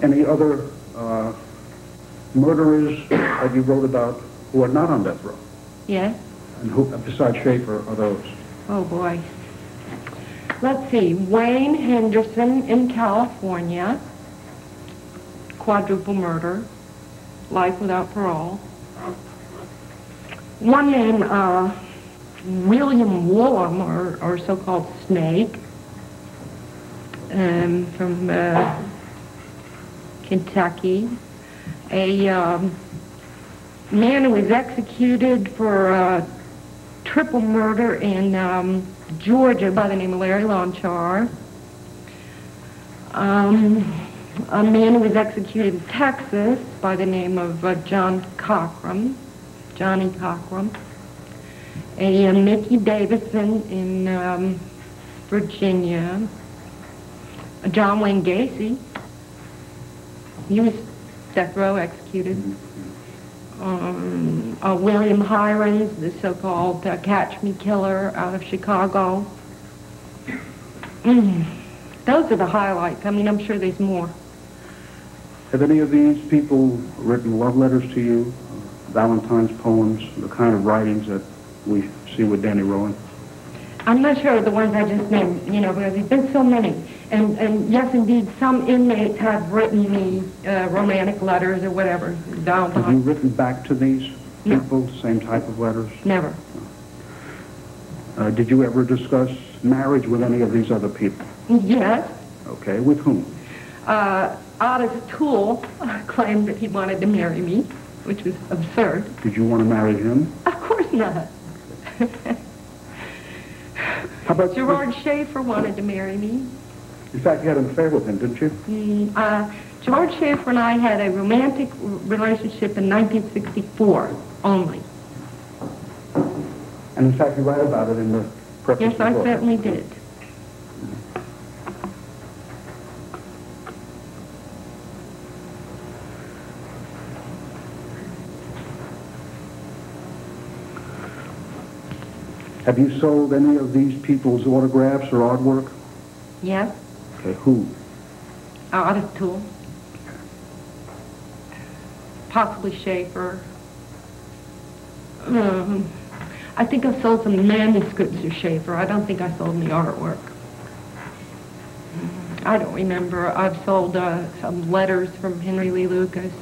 Any other murderers that you wrote about who are not on death row? Yes. And who, besides Schaefer, are those? Oh, boy. Let's see. Wayne Henderson in California. Quadruple murder. Life without parole. One named William Woolham, or so-called Snake, from Kentucky. A man who was executed for triple murder in Georgia by the name of Larry Lonchar. A man who was executed in Texas by the name of Johnny Cochran. A Mickey Davison in Virginia. John Wayne Gacy. He was death row executed. William Hirons, the so-called catch me killer out of Chicago. Those are the highlights. I mean, I'm sure there's more. Have any of these people written love letters to you, Valentine's poems, the kind of writings that we see with Danny Rowan? I'm not sure of the ones I just named, you know, because there's been so many. And yes, indeed, some inmates have written me romantic letters or whatever. Have you written back to these people, same type of letters? Never. Did you ever marriage with any of these other people? Yes. Okay, with whom? Otis Toole claimed that he wanted to marry me, which was absurd. Did you want to marry him? Of course not. How about Gerard Schaefer wanted to marry me. In fact, you had an affair with him, didn't you? George Schaefer and I had a romantic relationship in 1964 only. And in fact, you write about it in the preface. Yes, I certainly did. Have you sold any of these people's autographs or artwork? Yes. Okay, who? Otis Toole. Possibly Schaefer. I think I sold some manuscripts to Schaefer. I don't think I sold any artwork. I don't remember. I've sold some letters from Henry Lee Lucas.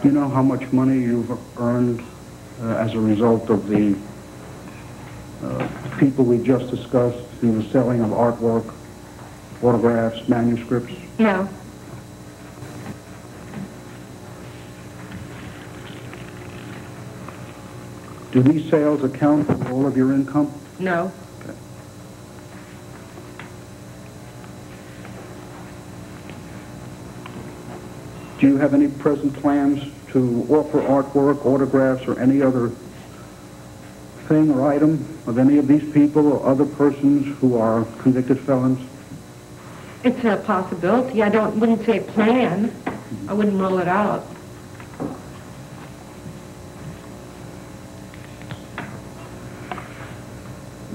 Do you know how much money you've earned as a result of the people we just discussed through the selling of artwork, autographs, manuscripts? No. Do these sales account for all of your income? No. Okay. Do you have any present plans to offer artwork, autographs, or any other thing or item of any of these people or other persons who are convicted felons? It's a possibility. I wouldn't say plan. I wouldn't rule it out.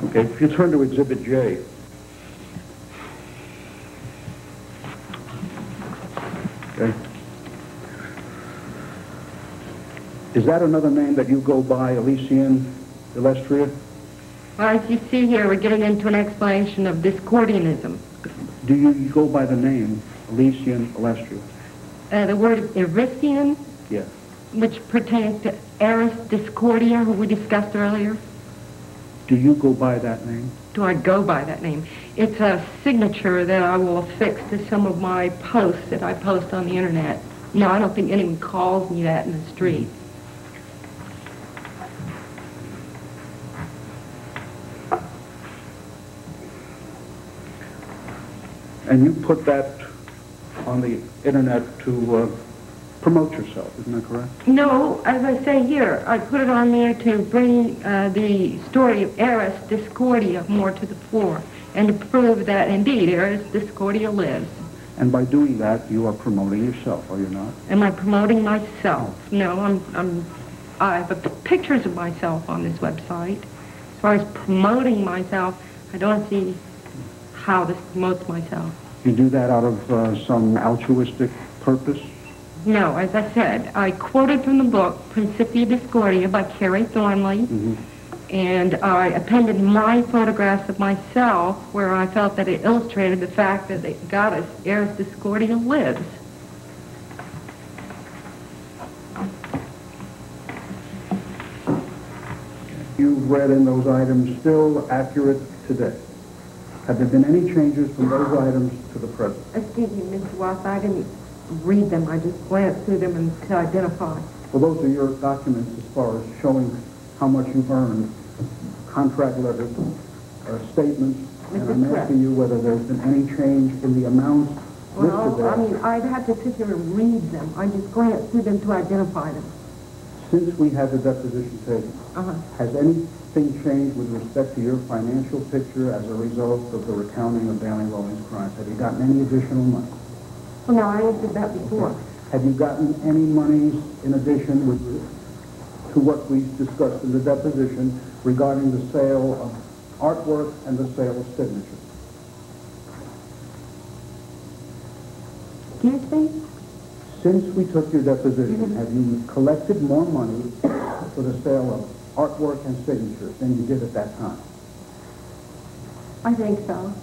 Okay, if you turn to Exhibit J. Okay. Is that another name that you go by, Elysian Illustria? Well, as you see here, we're getting into an explanation of Discordianism. Do you go by the name Elysian Illustria? The word Erysian, Yes. which pertains to Eris Discordia, who we discussed earlier. Do you go by that name? Do I go by that name? It's a signature that I will affix to some of my posts that I post on the internet. No, I don't think anyone calls me that in the street. And you put that on the internet to promote yourself, isn't that correct? No, as I say here, I put it on there to bring the story of Eris Discordia more to the fore and to prove that indeed Eris Discordia lives. And by doing that, you are promoting yourself, are you not? Am I promoting myself? No, I have pictures of myself on this website. As far as promoting myself, I don't see how this promotes myself. You do that out of some altruistic purpose? No, as I said, I quoted from the book Principia Discordia by Carrie Thornley, and I appended my photographs of myself where I felt that it illustrated the fact that the goddess Eris Discordia lives. You've read in those items still accurate today. Have there been any changes from those items to the present? Excuse me, Mr. Watts, I didn't read them. I just glanced through them and to identify. Well, those are your documents as far as showing how much you've earned, contract letters, statements, and I'm asking you whether there's been any change in the amounts listed there. Well, I mean, I'd have to sit here and read them. I just glanced through them to identify them. Since we had the deposition taken, has anything changed with respect to your financial picture as a result of the recounting of Bailey Rowling's crimes? Have you gotten any additional money? Well, no, I answered that before. Okay. Have you gotten any monies in addition to what we discussed in the deposition regarding the sale of artwork and the sale of signatures? Excuse me? Since we took your deposition, have you collected more money for the sale of artwork and signatures than you did at that time? I think so.